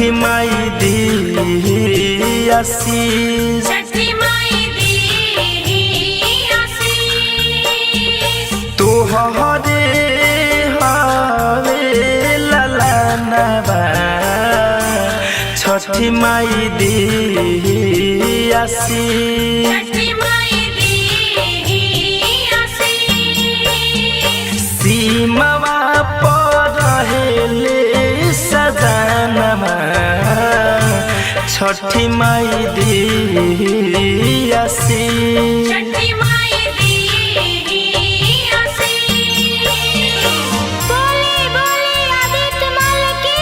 छठी माई दी आशीष, छठी माई दी आशीष। तोहरे हवे ललनवा, छठी माई दी आशीष, छठी माई दी आशीष। सीमावा पर रहेले सजनवा, छठी माई दी आशीष, छठी माई दी आशीष। बोली बोली आदित्य माल की।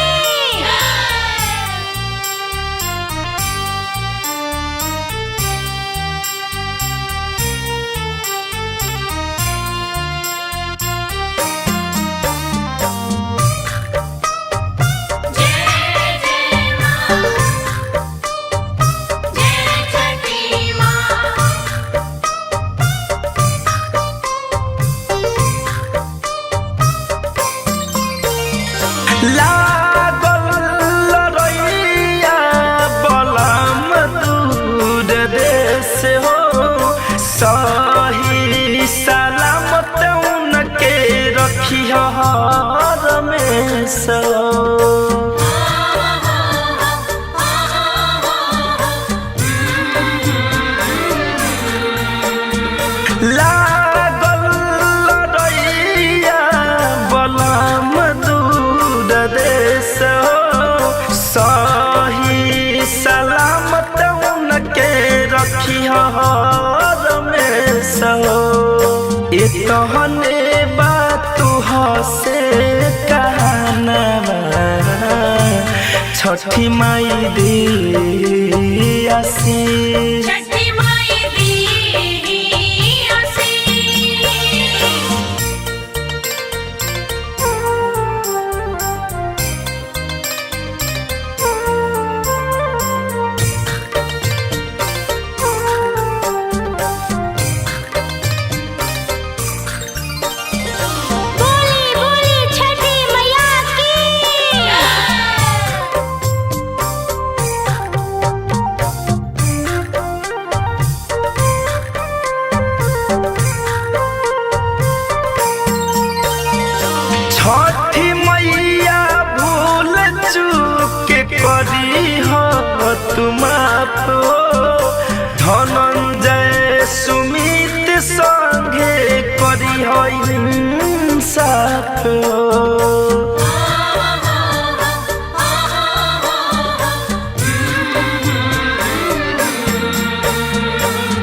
लागल लड़ैया बलम दूर देश हो, सही सलामत उनके रखी हरमेश हो। लागल लड़ैया बलम दूर देश हो, सही सलामत उनके रखी हरमेश हो। इतने बात से कहनवा, छठी माई दी आशीष, छठी माई दी आशीष। बोली बोली छठी मैया की। छठी मैया भूल चूक करी हो तुम आपो, धनंजय सुमित संगे करी हो इंसाफ हो।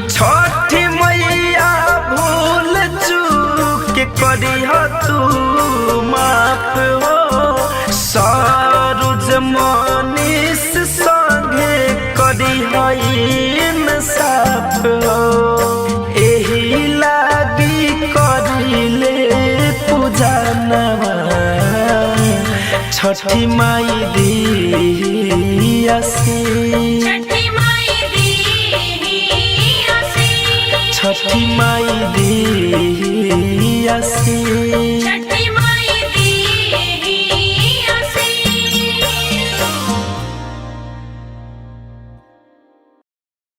छठी मैया भूल चूक करी हो तू माफ हो, सरोज मनीष संगे करी हो इंसाफ हो। एही लागी करिले पूजनवा, छठी माई दी आशीष, छठी माई दी आशीष। छठी माई दी आशीष।